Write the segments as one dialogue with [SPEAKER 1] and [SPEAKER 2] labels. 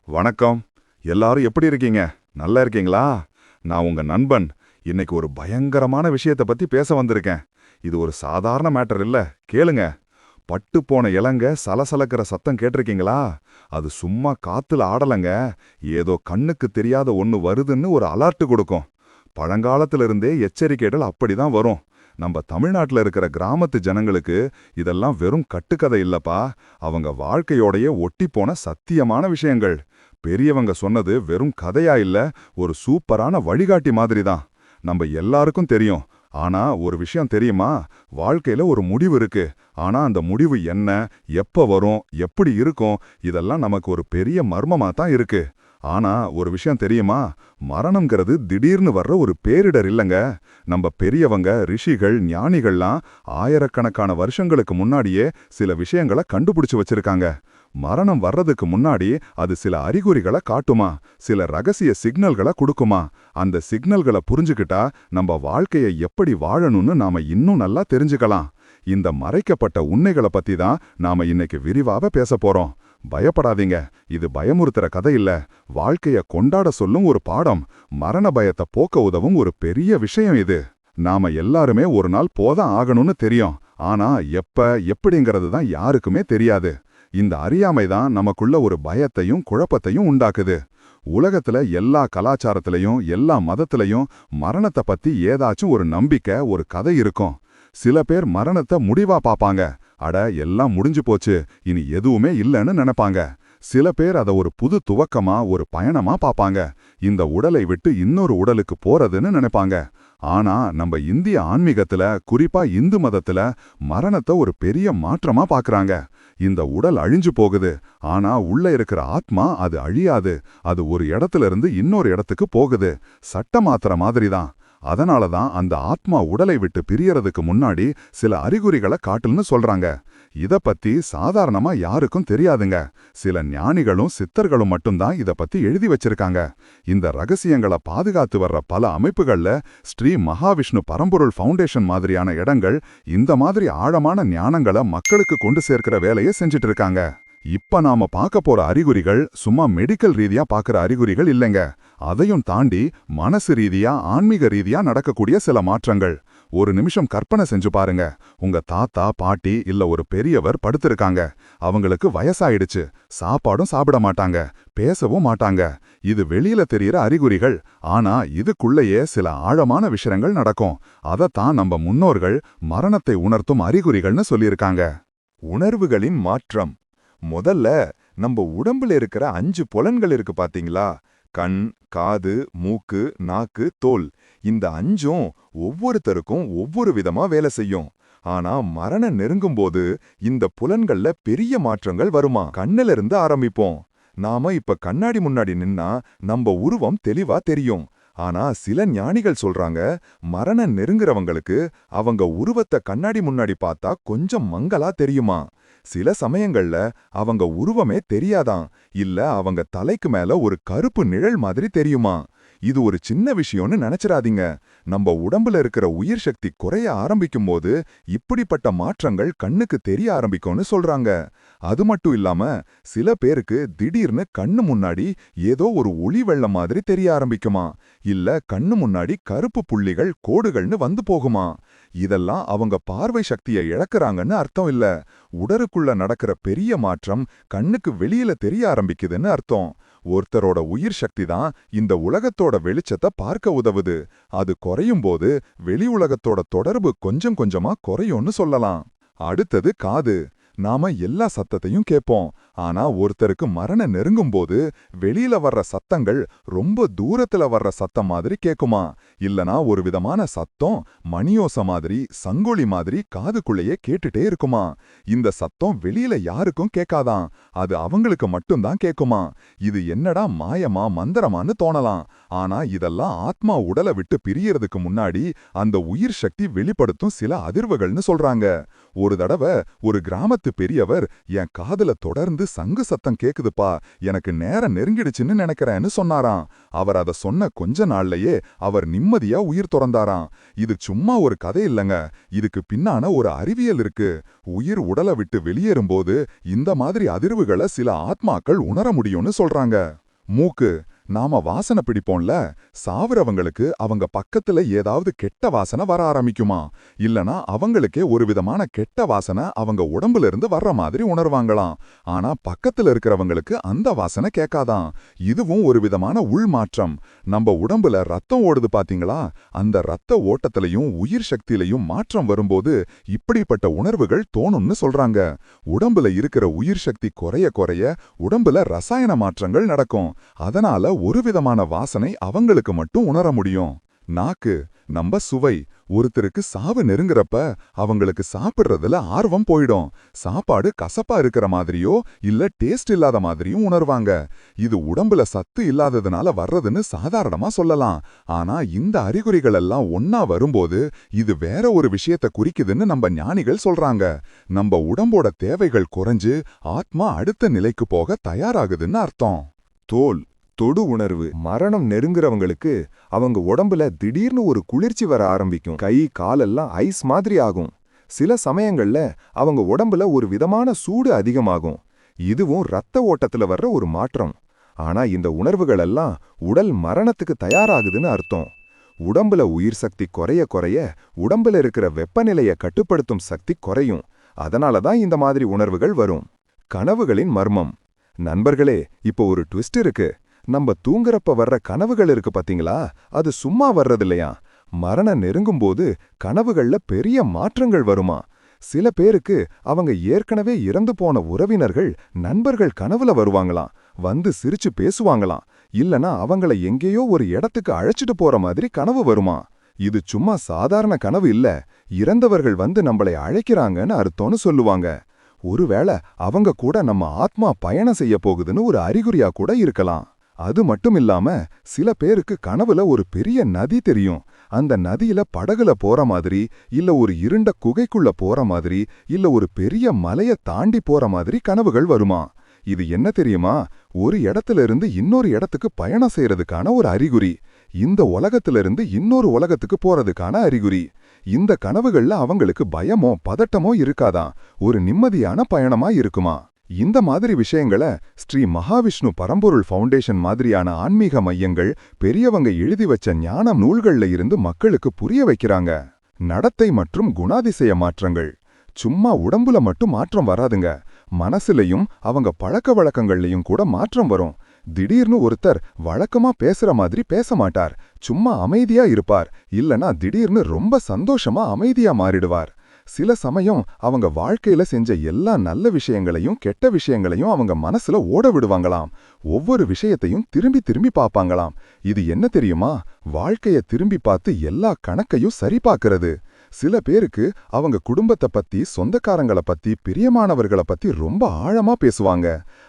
[SPEAKER 1] வணக்கம். எல்லாரும் எப்படி இருக்கீங்க? நல்லா இருக்கீங்களா? நான் உங்க நண்பன். இன்னைக்கு ஒரு பயங்கரமான விஷயத்த பத்தி பேச வந்திருக்கேன். இது ஒரு சாதாரண மேட்டர் இல்ல. கேளுங்க. பட்டு போன இலங்க சலசலக்கிற சத்தம் கேட்டிருக்கீங்களா? அது சும்மா காத்துல ஆடலங்க. ஏதோ கண்ணுக்கு தெரியாத ஒண்ணு வருதுன்னு ஒரு அலர்ட் கொடுக்கும். பழங்காலத்துல இருந்தே எச்சரிக்கைகள் அப்படிதான் வரும். நம்ம தமிழ்நாட்டுல இருக்கிற கிராமத்து ஜனங்களுக்கு இதெல்லாம் வெறும் கட்டுக்கதை இல்லப்பா. அவங்க வாழ்க்கையோடைய ஒட்டிப்போன சத்தியமான விஷயங்கள். பெரியவங்க சொன்னது வெறும் கதையா இல்ல, ஒரு சூப்பரான வழிகாட்டி மாதிரி தான். நம்ம எல்லாருக்கும் தெரியும். ஆனா ஒரு விஷயம் தெரியுமா? வாழ்க்கையில ஒரு முடிவு இருக்கு. ஆனா அந்த முடிவு என்ன, எப்ப வரும், எப்படி இருக்கும், இதெல்லாம் நமக்கு ஒரு பெரிய மர்மமா தான் இருக்கு. ஆனா ஒரு விஷயம் தெரியுமா? மரணம்ங்கிறது திடீர்னு வர்ற ஒரு பேரிடர் இல்லங்க. நம்ம பெரியவங்க, ரிஷிகள், ஞானிகள்லாம் ஆயிரக்கணக்கான வருஷங்களுக்கு முன்னாடியே சில விஷயங்களை கண்டுபிடிச்சு வச்சிருக்காங்க. மரணம் வர்றதுக்கு முன்னாடி அது சில அறிகுறிகளை காட்டுமா, சில ரகசிய சிக்னல்களை கொடுக்குமா. அந்த சிக்னல்களை புரிஞ்சுக்கிட்டா நம்ம வாழ்க்கையை எப்படி வாழணும்னு நாம இன்னும் நல்லா தெரிஞ்சுக்கலாம். இந்த மறைக்கப்பட்ட உண்மைகளை பத்தி தான் நாம இன்னைக்கு விரிவாக பேச போறோம். பயப்படாதீங்க, இது பயமுறுத்துற கதை இல்ல, வாழ்க்கைய கொண்டாட சொல்லும் ஒரு பாடம். மரண பயத்தை போக்க உதவும் ஒரு பெரிய விஷயம் இது. நாம எல்லாருமே ஒரு நாள் போதான் ஆகணும்னு தெரியும். ஆனா எப்ப எப்படிங்கிறது தான் யாருக்குமே தெரியாது. இந்த அறியாமை தான் நமக்குள்ள ஒரு பயத்தையும் குழப்பத்தையும் உண்டாக்குது. உலகத்துல எல்லா கலாச்சாரத்திலையும் எல்லா மதத்திலையும் மரணத்தை பத்தி ஏதாச்சும் ஒரு நம்பிக்கை, ஒரு கதை இருக்கும். சில பேர் மரணத்தை முடிவா பாப்பாங்க. அட எல்லாம் முடிஞ்சு போச்சு, இனி எதுவுமே இல்லைன்னு நினைப்பாங்க. சில பேர் அதை ஒரு புது துவக்கமா, ஒரு பயணமா பாப்பாங்க. இந்த உடலை விட்டு இன்னொரு உடலுக்கு போறதுன்னு நினைப்பாங்க. ஆனா நம்ம இந்திய ஆன்மீகத்துல, குறிப்பா இந்து மதத்துல மரணத்தை ஒரு பெரிய மாற்றமா பாக்குறாங்க. இந்த உடல் அழிஞ்சு போகுது, ஆனா உள்ள இருக்கிற ஆத்மா அது அழியாது. அது ஒரு இடத்துல இருந்து இன்னொரு இடத்துக்கு போகுது. சட்ட மாத்துற மாதிரிதான். அதனாலதான் அந்த ஆத்மா உடலை விட்டு பிரியறதுக்கு முன்னாடி சில அறிகுறிகளை காட்டுன்னு சொல்றாங்க. இத பத்தி சாதாரணமா யாருக்கும் தெரியாதுங்க. சில ஞானிகளும் சித்தர்களும் மட்டும்தான் இத பத்தி எழுதி வச்சிருக்காங்க. இந்த ரகசியங்களை பாதுகாத்து வர்ற பல அமைப்புகள்ல ஸ்ரீ மகாவிஷ்ணு பரம்பொருள் ஃபவுண்டேஷன் மாதிரியான இடங்கள் இந்த மாதிரி ஆழமான ஞானங்களை மக்களுக்கு கொண்டு சேர்க்கிற வேலையை செஞ்சுட்டு இருக்காங்க. இப்ப நாம பார்க்க போற அறிகுறிகள் சும்மா மெடிக்கல் ரீதியா பார்க்கிற அறிகுறிகள் இல்லைங்க. அதையும் தாண்டி மனசு ரீதியா, ஆன்மீக ரீதியா நடக்கக்கூடிய சில மாற்றங்கள். ஒரு நிமிஷம் கற்பனை செஞ்சு பாருங்க. உங்க தாத்தா, பாட்டி இல்ல ஒரு பெரியவர் படுத்திருக்காங்க. அவங்களுக்கு வயசாயிடுச்சு. சாப்பாடும் சாப்பிட மாட்டாங்க, பேசவும் மாட்டாங்க. இது வெளியில தெரியற அறிகுறிகள். ஆனா இதுக்குள்ளேயே சில ஆழமான விஷயங்கள் நடக்கும். அதத்தான் நம்ம முன்னோர்கள் மரணத்தை உணர்த்தும் அறிகுறிகள்னு சொல்லியிருக்காங்க. உணர்வுகளின் மாற்றம். முதல்ல நம்ம உடம்புல இருக்கிற 5 புலன்கள் இருக்கு பாத்தீங்களா? கண், காது, மூக்கு, நாக்கு, தோல். இந்த 5ம் ஒவ்வொருத்தருக்கும் ஒவ்வொரு விதமா வேலை செய்யும். ஆனா மரணம் நெருங்கும்போது இந்த புலன்கள்ல பெரிய மாற்றங்கள் வருமா. கண்ணுல இருந்து ஆரம்பிப்போம். நாம இப்ப கண்ணாடி முன்னாடி நின்னா நம்ம உருவம் தெளிவா தெரியும். ஆனா சில ஞானிகள் சொல்றாங்க, மரணம் நெருங்குறவங்களுக்கு அவங்க உருவத்தை கண்ணாடி முன்னாடி பார்த்தா கொஞ்சம் மங்கலா தெரியுமா. சில சமயங்கள்ல அவங்க உருவமே தெரியாதான், இல்ல அவங்க தலைக்கு மேல ஒரு கருப்பு நிழல் மாதிரி தெரியுமா. இது ஒரு சின்ன விஷயம்னு நினைச்சிராதீங்க. நம்ம உடம்புல இருக்கிற உயிர் சக்தி குறைய ஆரம்பிக்கும் போது இப்படிப்பட்ட மாற்றங்கள் கண்ணுக்கு தெரிய ஆரம்பிக்கும்னு சொல்றாங்க. அது மட்டும் இல்லாம சில பேருக்கு திடீர்னு கண்ணு முன்னாடி ஏதோ ஒரு ஒளி வெள்ளம் மாதிரி தெரிய ஆரம்பிக்குமா, இல்ல கண்ணு முன்னாடி கருப்பு புள்ளிகள், கோடுகள்னு வந்து போகுமா. இதெல்லாம் அவங்க பார்வை சக்தியை இழக்கறாங்கன்னு அர்த்தம் இல்ல. உடலுக்குள்ள நடக்கிற பெரிய மாற்றம் கண்ணுக்கு வெளியில தெரிய ஆரம்பிக்குதுன்னு அர்த்தம். ஒருத்தரோட உயிர் சக்தி தான் இந்த உலகத்தோட வெளிச்சத்தை பார்க்க உதவுது. அது குறையும் போது வெளி உலகத்தோட தொடர்பு கொஞ்சம் கொஞ்சமா குறையும்னு சொல்லலாம். அடுத்தது காது. நாம எல்லா சத்தத்தையும் கேட்போம். ஆனா ஒருத்தருக்கு மரணம் நெருங்கும் போது வெளியில வர்ற சத்தங்கள் ரொம்ப தூரத்துல வர்ற சத்தம் மாதிரி கேக்குமா, இல்லனா ஒரு விதமான சத்தம் மணியோச மாதிரி, சங்கொலி மாதிரி காதுக்குள்ளேயே கேட்டுட்டே இருக்குமா. இந்த சத்தம் வெளியில யாருக்கும் கேட்காதான், அது அவங்களுக்கு மட்டும்தான் கேக்குமா. இது என்னடா மாயமா, மந்திரமான்னு தோணலாம். ஆனா இதெல்லாம் ஆத்மா உடலை விட்டு பிரியறதுக்கு முன்னாடி அந்த உயிர் சக்தி வெளிப்படுத்தும் சில அதிர்வுகள்னு சொல்றாங்க. ஒரு தடவை ஒரு கிராமத்து பெரியவர் என் காதுல தொடர்ந்து சங்கு சத்தம் கேக்குதுப்பா, எனக்கு நேரம் நெருங்கிடுச்சுன்னு நினைக்கிறேன்னு சொன்னாராம். அவர் அத சொன்ன கொஞ்ச நாள்லயே அவர் நிம்மதியா உயிர் துறந்தாராம். இது சும்மா ஒரு கதை இல்லங்க, இதுக்கு பின்னான ஒரு அறிவியல் இருக்கு. உயிர் உடலை விட்டு வெளியேறும்போது இந்த மாதிரி அதிர்வுகளை சில ஆத்மாக்கள் உணர முடியும்னு சொல்றாங்க. மூக்கு, நாம வாசனை பிடிப்போம்ல, சாவுறவங்களுக்கு அவங்க பக்கத்துல ஏதாவது கெட்ட வாசனை வர ஆரம்பிக்குமா, இல்லனா அவங்களுக்கே ஒரு விதமான கெட்ட வாசனை அவங்க உடம்புல இருந்து வர்ற மாதிரி உணர்வாங்களாம். ஆனா பக்கத்துல இருக்கிறவங்களுக்கு அந்த வாசனை கேட்காதான். இதுவும் ஒரு விதமான உள்மாற்றம். நம்ம உடம்புல ரத்தம் ஓடுது பாத்தீங்களா, அந்த ரத்த ஓட்டத்திலையும் உயிர் சக்தியிலையும் மாற்றம் வரும்போது இப்படிப்பட்ட உணர்வுகள் தோணும்னு சொல்றாங்க. உடம்புல இருக்கிற உயிர் சக்தி குறைய குறைய உடம்புல ரசாயன மாற்றங்கள் நடக்கும். அதனால ஒரு விதமான வாசனை அவங்களுக்கு மட்டும் உணர முடியும். நாக்கு, நம்ம சுவை. ஒருத்தருக்கு சாவு நெருங்குறப்ப அவங்களுக்கு சாப்பிடுறதுல ஆர்வம் போயிடும். சாப்பாடு கசப்பா இருக்கிற மாதிரியோ இல்ல டேஸ்ட் இல்லாத மாதிரியும் உணர்வாங்க. இது உடம்புல சத்து இல்லாததுனால வர்றதுன்னு சாதாரணமா சொல்லலாம். ஆனா இந்த அறிகுறிகள் எல்லாம் ஒன்னா வரும்போது இது வேற ஒரு விஷயத்த குறிக்குதுன்னு நம்ம ஞானிகள் சொல்றாங்க. நம்ம உடம்போட தேவைகள் குறைஞ்சு ஆத்மா அடுத்த நிலைக்கு போக தயாராகுதுன்னு அர்த்தம்.
[SPEAKER 2] தோல், தொடு உணர்வு. மரணம் நெருங்குறவங்களுக்கு அவங்க உடம்புல திடீர்னு ஒரு குளிர்ச்சி வர ஆரம்பிக்கும். கை காலெல்லாம் ஐஸ் மாதிரி ஆகும். சில சமயங்கள்ல அவங்க உடம்புல ஒரு விதமான சூடு அதிகமாகும். இதுவும் ரத்த ஓட்டத்துல வர்ற ஒரு மாற்றம். ஆனா இந்த உணர்வுகள் எல்லாம் உடல் மரணத்துக்கு தயாராகுதுன்னு அர்த்தம். உடம்புல உயிர் சக்தி குறைய குறைய உடம்புல இருக்கிற வெப்பநிலையை கட்டுப்படுத்தும் சக்தி குறையும். அதனாலதான் இந்த மாதிரி உணர்வுகள் வரும். கனவுகளின் மர்மம். நண்பர்களே, இப்போ ஒரு ட்விஸ்ட் இருக்கு. நம்ம தூங்குறப்ப வர்ற கனவுகள் இருக்கு பாத்தீங்களா, அது சும்மா வர்றதில்லையா. மரணம் நெருங்கும்போது கனவுகள்ல பெரிய மாற்றங்கள் வருமா. சில பேருக்கு அவங்க ஏற்கனவே இறந்து போன உறவினர்கள், நண்பர்கள் கனவுல வருவாங்களாம். வந்து சிரிச்சு பேசுவாங்களாம். இல்லனா அவங்கள எங்கேயோ ஒரு இடத்துக்கு அழைச்சிட்டு போற மாதிரி கனவு வருமா. இது சும்மா சாதாரண கனவு இல்ல, இறந்தவர்கள் வந்து நம்மளை அழைக்கிறாங்கன்னு அர்த்தம்னு சொல்லுவாங்க. ஒருவேளை அவங்க கூட நம்ம ஆத்மா பயணம் செய்ய போகுதுன்னு ஒரு அறிகுறியா கூட இருக்கலாம். அது மட்டும் இல்லாம சில பேருக்கு கனவுல ஒரு பெரிய நதி தெரியும். அந்த நதியில படகுல போற மாதிரி, இல்ல ஒரு இருண்ட குகைக்குள்ள போற மாதிரி, இல்ல ஒரு பெரிய மலைய தாண்டி போற மாதிரி கனவுகள் வருமா. இது என்ன தெரியுமா, ஒரு இடத்துல இருந்து இன்னொரு இடத்துக்கு பயணம் செய்யறதுக்கான ஒரு அறிகுறி. இந்த உலகத்திலிருந்து இன்னொரு உலகத்துக்கு போறதுக்கான அறிகுறி. இந்த கனவுகள்ல அவங்களுக்கு பயமோ பதட்டமோ இருக்காதான், ஒரு நிம்மதியான பயணமா இருக்குமா. இந்த மாதிரி விஷயங்களை ஸ்ரீ மகாவிஷ்ணு பரம்பொருள் ஃபவுண்டேஷன் மாதிரியான ஆன்மீக மையங்கள் பெரியவங்க எழுதி வச்ச ஞான நூல்கள்ல இருந்து மக்களுக்கு புரிய வைக்கிறாங்க. நடத்தை மற்றும் குணாதிசய மாற்றங்கள். சும்மா உடம்புல மட்டும் மாற்றம் வராதுங்க, மனசுலயும் அவங்க பழக்க வழக்கங்கள்லயும் கூட மாற்றம் வரும். திடீர்னு ஒருத்தர் வழக்கமா பேசுற மாதிரி பேச மாட்டார், சும்மா அமைதியா இருப்பார். இல்லனா திடீர்னு ரொம்ப சந்தோஷமா அமைதியா மாறிடுவார். சில சமயம் அவங்க வாழ்க்கையில செஞ்ச எல்லா நல்ல விஷயங்களையும் கெட்ட விஷயங்களையும் அவங்க மனசுல ஓட விடுவாங்களாம். ஒவ்வொரு விஷயத்தையும் திரும்பி திரும்பி பார்ப்பாங்களாம். இது என்ன தெரியுமா, வாழ்க்கைய திரும்பி பார்த்து எல்லா கணக்கையும் சரி பார்க்கறது. சில பேருக்கு அவங்க குடும்பத்தை பத்தி, சொந்தக்காரங்கள பத்தி, பிரியமானவர்கள பத்தி ரொம்ப ஆழமா பேசுவாங்க.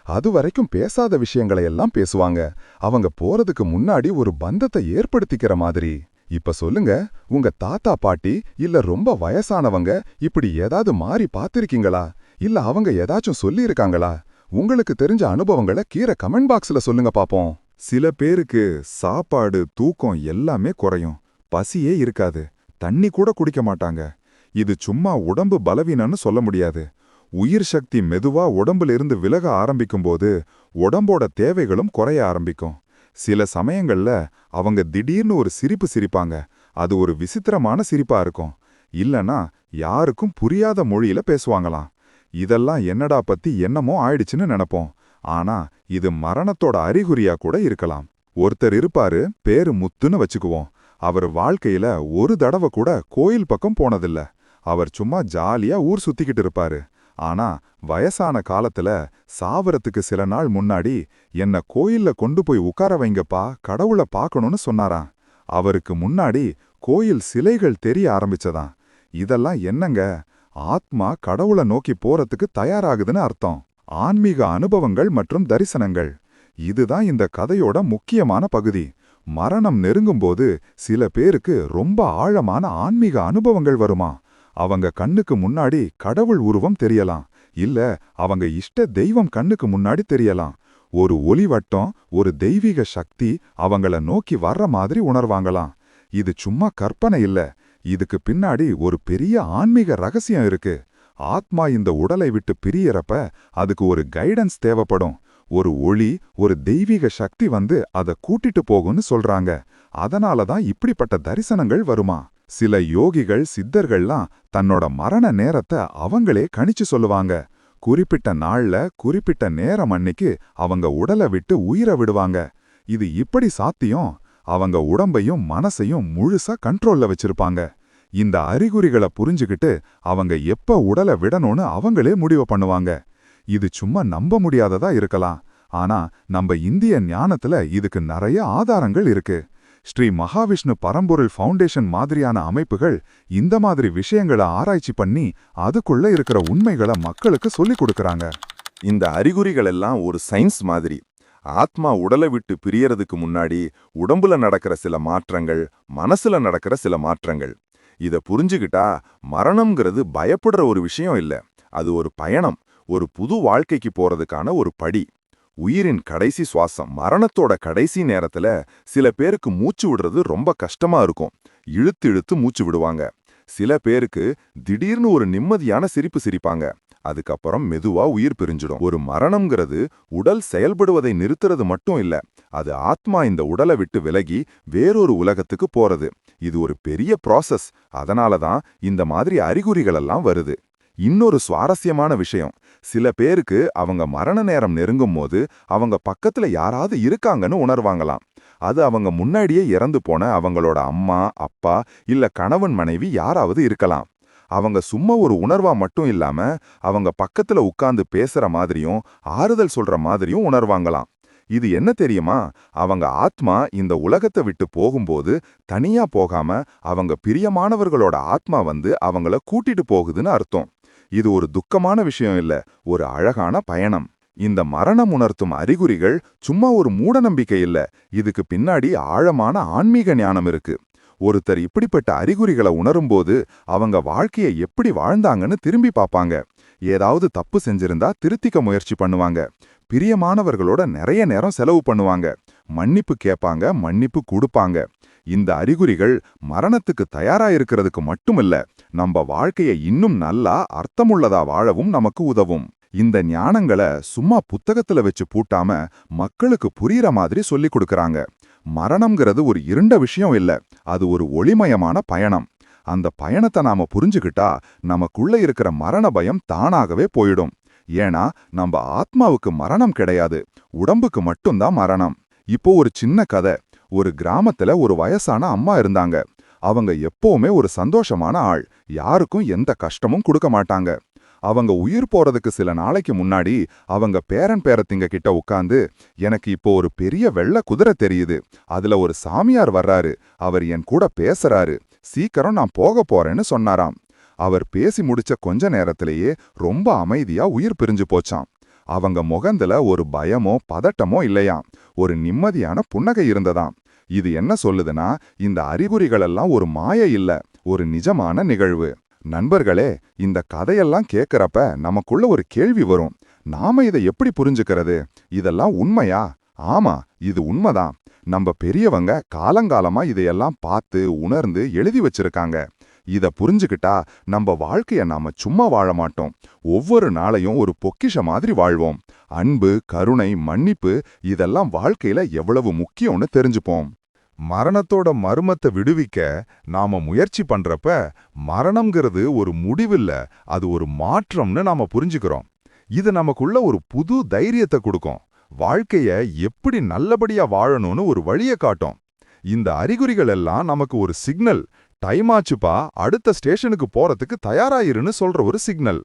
[SPEAKER 2] அது வரைக்கும் பேசாத விஷயங்களை எல்லாம் பேசுவாங்க. அவங்க போறதுக்கு முன்னாடி ஒரு பந்தத்தை ஏற்படுத்திக்கிற மாதிரி. இப்ப சொல்லுங்க, உங்க தாத்தா பாட்டி இல்ல ரொம்ப வயசானவங்க இப்படி ஏதாவது மாறி பார்த்திருக்கீங்களா, இல்ல அவங்க ஏதாச்சும் சொல்லியிருக்காங்களா? உங்களுக்கு தெரிஞ்ச அனுபவங்களை கீழே கமெண்ட் பாக்ஸ்ல சொல்லுங்க பாப்போம்.
[SPEAKER 1] சில பேருக்கு சாப்பாடு, தூக்கம் எல்லாமே குறையும். பசியே இருக்காது, தண்ணி கூட குடிக்க மாட்டாங்க. இது சும்மா உடம்பு பலவீனம்னு சொல்ல முடியாது. உயிர் சக்தி மெதுவா உடம்புல இருந்து விலக ஆரம்பிக்கும்போது உடம்போட தேவைகளும் குறைய ஆரம்பிக்கும். சில சமயங்கள்ல அவங்க திடீர்னு ஒரு சிரிப்பு சிரிப்பாங்க. அது ஒரு விசித்திரமான சிரிப்பா இருக்கும். இல்லனா யாருக்கும் புரியாத மொழியில பேசுவாங்களாம். இதெல்லாம் என்னடா பத்தி என்னமோ ஆயிடுச்சுன்னு நினைப்போம். ஆனா இது மரணத்தோட அறிகுறியா கூட இருக்கலாம். ஒருத்தர் இருப்பாரு, பேரு முத்துன்னு வச்சுக்குவோம். அவர் வாழ்க்கையில ஒரு தடவை கூட கோயில் பக்கம் போனதில்ல. அவர் சும்மா ஜாலியா ஊர் சுத்திக்கிட்டு இருப்பாரு. ஆனா வயசான காலத்துல சாவறதுக்கு சில நாள் முன்னாடி என்ன கோயில்ல கொண்டு போய் உட்கார வைங்கப்பா, கடவுளை பார்க்கணும்னு சொன்னாராம். அவருக்கு முன்னாடி கோயில் சிலைகள் தெரிய ஆரம்பிச்சதாம். இதெல்லாம் என்னங்க, ஆத்மா கடவுளை நோக்கி போறதுக்கு தயாராகுதுன்னு அர்த்தம். ஆன்மீக அனுபவங்கள் மற்றும் தரிசனங்கள், இதுதான் இந்த கதையோட முக்கியமான பகுதி. மரணம் நெருங்கும்போது சில பேருக்கு ரொம்ப ஆழமான ஆன்மீக அனுபவங்கள் வருமா. அவங்க கண்ணுக்கு முன்னாடி கடவுள் உருவம் தெரியலாம், இல்ல அவங்க இஷ்ட தெய்வம் கண்ணுக்கு முன்னாடி தெரியலாம். ஒரு ஒளிவட்டம், ஒரு தெய்வீக சக்தி அவங்கள நோக்கி வர்ற மாதிரி உணர்வாங்களாம். இது சும்மா கற்பனை இல்ல, இதுக்கு பின்னாடி ஒரு பெரிய ஆன்மீக ரகசியம் இருக்கு. ஆத்மா இந்த உடலை விட்டு பிரியறப்ப அதுக்கு ஒரு கைடன்ஸ் தேவைப்படும். ஒரு ஒளி, ஒரு தெய்வீக சக்தி வந்து அத கூட்டிட்டு போகும்னு சொல்றாங்க. அதனால தான் இப்படிப்பட்ட தரிசனங்கள் வருமா. சில யோகிகள், சித்தர்கள்லாம் தன்னோட மரண நேரத்தை அவங்களே கணிச்சு சொல்லுவாங்க. குறிப்பிட்ட நாள்ல, குறிப்பிட்ட நேரம் அன்னைக்கு அவங்க உடலை விட்டு உயிரை விடுவாங்க. இது இப்படி சாத்தியம், அவங்க உடம்பையும் மனசையும் முழுசா கண்ட்ரோல்ல வச்சிருப்பாங்க. இந்த அறிகுறிகளை புரிஞ்சுகிட்டு அவங்க எப்ப உடலை விடணும்னு அவங்களே முடிவு பண்ணுவாங்க. இது சும்மா நம்ப முடியாததா இருக்கலாம், ஆனா நம்ம இந்திய ஞானத்துல இதுக்கு நிறைய ஆதாரங்கள் இருக்கு. ஸ்ரீ மகாவிஷ்ணு பரம்பொருள் ஃபவுண்டேஷன் மாதிரியான அமைப்புகள் இந்த மாதிரி விஷயங்களை ஆராய்ச்சி பண்ணி அதுக்குள்ள இருக்கிற உண்மைகளை மக்களுக்கு சொல்லிக் கொடுக்கறாங்க.
[SPEAKER 2] இந்த அறிகுறிகள் எல்லாம் ஒரு சயின்ஸ் மாதிரி. ஆத்மா உடலை விட்டு பிரியறதுக்கு முன்னாடி உடம்புல நடக்கிற சில மாற்றங்கள், மனசுல நடக்கிற சில மாற்றங்கள். இத புரிஞ்சுகிட்டா மரணம்ங்கிறது பயப்படுற ஒரு விஷயம் இல்ல, அது ஒரு பயணம், ஒரு புது வாழ்க்கைக்கு போறதுக்கான ஒரு படி. உயிரின் கடைசி சுவாசம், மரணத்தோட கடைசி நேரத்துல சில பேருக்கு மூச்சு விடுறது ரொம்ப கஷ்டமா இருக்கும். இழுத்து இழுத்து மூச்சு விடுவாங்க. சில பேருக்கு திடீர்னு ஒரு நிம்மதியான சிரிப்பு சிரிப்பாங்க. அதுக்கப்புறம் மெதுவா உயிர் பிரிஞ்சிடும். ஒரு மரணம்ங்கிறது உடல் செயல்படுவதை நிறுத்துறது மட்டும் இல்ல, அது ஆத்மா இந்த உடலை விட்டு விலகி வேறொரு உலகத்துக்கு போறது. இது ஒரு பெரிய ப்ராசஸ். அதனாலதான் இந்த மாதிரி அறிகுறிகளெல்லாம் வருது. இன்னொரு சுவாரஸ்யமான விஷயம், சில பேருக்கு அவங்க மரண நேரம் நெருங்கும் போது அவங்க பக்கத்துல யாராவது இருக்காங்கன்னு உணர்வாங்களாம். அது அவங்க முன்னாடியே இறந்து போன அவங்களோட அம்மா, அப்பா, இல்ல கணவன், மனைவி யாராவது இருக்கலாம். அவங்க சும்மா ஒரு உணர்வா மட்டும் இல்லாம அவங்க பக்கத்துல உட்கார்ந்து பேசுற மாதிரியும் ஆறுதல் சொல்ற மாதிரியும் உணர்வாங்களாம். இது என்ன தெரியுமா, அவங்க ஆத்மா இந்த உலகத்தை விட்டு போகும்போது தனியா போகாம அவங்க பிரியமானவர்களோட ஆத்மா வந்து அவங்கள கூட்டிட்டு போகுதுன்னு அர்த்தம். இது ஒரு துக்கமான விஷயம் இல்ல, ஒரு அழகான பயணம். இந்த மரணம் உணர்த்தும் அறிகுறிகள் சும்மா ஒரு மூடநம்பிக்கை இல்ல, இதுக்கு பின்னாடி ஆழமான ஆன்மீக ஞானம் இருக்கு. ஒருத்தர் இப்படிப்பட்ட அறிகுறிகளை உணரும்போது அவங்க வாழ்க்கையை எப்படி வாழ்ந்தாங்கன்னு திரும்பி பார்ப்பாங்க. ஏதாவது தப்பு செஞ்சிருந்தா திருத்திக்க முயற்சி பண்ணுவாங்க. பிரியமானவர்களோட நிறைய நேரம் செலவு பண்ணுவாங்க. மன்னிப்பு கேட்பாங்க, மன்னிப்பு கொடுப்பாங்க. இந்த அறிகுறிகள் மரணத்துக்கு தயாரா இருக்கிறதுக்கு மட்டுமில்ல, நம்ம வாழ்க்கையை இன்னும் நல்லா அர்த்தமுள்ளதா வாழவும் நமக்கு உதவும். இந்த ஞானங்களை சும்மா புத்தகத்துல வச்சு பூட்டாம மக்களுக்கு புரியுற மாதிரி சொல்லிக் கொடுக்கறாங்க. மரணம்ங்கிறது ஒரு இருண்ட விஷயம் இல்ல, அது ஒரு ஒளிமயமான பயணம். அந்த பயணத்தை நாம புரிஞ்சுக்கிட்டா நமக்குள்ள இருக்கிற மரண பயம் தானாகவே போயிடும். ஏன்னா நம்ம ஆத்மாவுக்கு மரணம் கிடையாது, உடம்புக்கு மட்டும்தான் மரணம். இப்போ ஒரு சின்ன கதை. ஒரு கிராமத்துல ஒரு வயசான அம்மா இருந்தாங்க. அவங்க எப்பவுமே ஒரு சந்தோஷமான ஆள், யாருக்கும் எந்த கஷ்டமும் கொடுக்க மாட்டாங்க. அவங்க உயிர் போறதுக்கு சில நாளைக்கு முன்னாடி அவங்க பேரன் பேரத்திங்க கிட்ட உட்கார்ந்து, எனக்கு இப்போ ஒரு பெரிய வெள்ளை குதிரை தெரியுது, அதுல ஒரு சாமியார் வர்றாரு, அவர் என் கூட பேசுறாரு, சீக்கிரம் நான் போக போறேன்னு சொன்னாராம். அவர் பேசி முடிச்ச கொஞ்ச நேரத்திலேயே ரொம்ப அமைதியா உயிர் பிரிஞ்சு போச்சாம். அவங்க முகந்துல ஒரு பயமோ பதட்டமோ இல்லையாம், ஒரு நிம்மதியான புன்னகை இருந்ததாம். இது என்ன சொல்லுதுன்னா, இந்த அறிகுறிகளெல்லாம் ஒரு மாயை இல்ல, ஒரு நிஜமான நிகழ்வு. நண்பர்களே, இந்த கதையெல்லாம் கேட்கறப்ப நமக்குள்ள ஒரு கேள்வி வரும். நாம இதை எப்படி புரிஞ்சுக்கிறது? இதெல்லாம் உண்மையா? ஆமா, இது உண்மைதான். நம்ம பெரியவங்க காலங்காலமா இதையெல்லாம் பார்த்து உணர்ந்து எழுதி வச்சிருக்காங்க. இத புரிஞ்சுக்கிட்டா நம்ம வாழ்க்கைய நாம சும்மா வாழ மாட்டோம். ஒவ்வொரு நாளையும் ஒரு பொக்கிஷ மாதிரி வாழ்வோம். அன்பு, கருணை, மன்னிப்பு இதெல்லாம் வாழ்க்கையில எவ்வளவு முக்கியம்னு தெரிஞ்சுப்போம். மரணத்தோட மர்மத்தை விடுவிக்க நாம முயற்சி பண்றப்ப மரணம்ங்கிறது ஒரு முடிவில்ல, அது ஒரு மாற்றம்னு நாம புரிஞ்சுக்கிறோம். இது நமக்குள்ள ஒரு புது தைரியத்தை கொடுக்கும். வாழ்க்கைய எப்படி நல்லபடியா வாழணும்னு ஒரு வழியை காட்டும். இந்த அறிகுறிகள் எல்லாம் நமக்கு ஒரு சிக்னல். டைம் ஆச்சுப்பா, அடுத்த ஸ்டேஷனுக்கு போறதுக்கு தயாராயிருன்னு சொல்ற ஒரு சிக்னல்.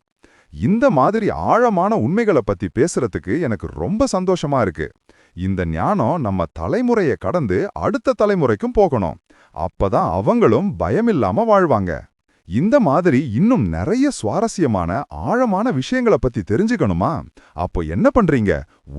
[SPEAKER 2] இந்த மாதிரி ஆழமான உண்மைகளை பத்தி பேசுறதுக்கு எனக்கு ரொம்ப சந்தோஷமா இருக்கு. இந்த ஞானம் நம்ம தலைமுறையை கடந்து அடுத்த தலைமுறைக்கும் போகணும். அப்பதான் அவங்களும் பயமில்லாம வாழ்வாங்க. இந்த மாதிரி இன்னும் நிறைய சுவாரஸ்யமான ஆழமான விஷயங்களை பத்தி தெரிஞ்சுக்கணுமா? அப்போ என்ன பண்றீங்க?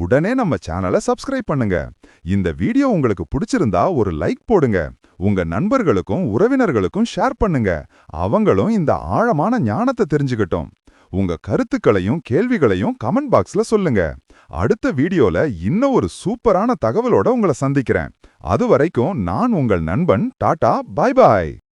[SPEAKER 2] உடனே நம்ம சேனலை சப்ஸ்கிரைப் பண்ணுங்க. இந்த வீடியோ உங்களுக்கு பிடிச்சிருந்தா ஒரு லைக் போடுங்க.
[SPEAKER 1] உங்க நண்பர்களுக்கும் உறவினர்களுக்கும் ஷேர் பண்ணுங்க. அவங்களும் இந்த ஆழமான ஞானத்தை தெரிஞ்சுக்கட்டும். உங்க கருத்துக்களையும் கேள்விகளையும் கமெண்ட் பாக்ஸ்ல சொல்லுங்க. அடுத்த வீடியோல இன்னும் ஒரு சூப்பரான தகவலோட உங்களை சந்திக்கிறேன். அது வரைக்கும் நான் உங்கள் நண்பன். Tata, bye bye.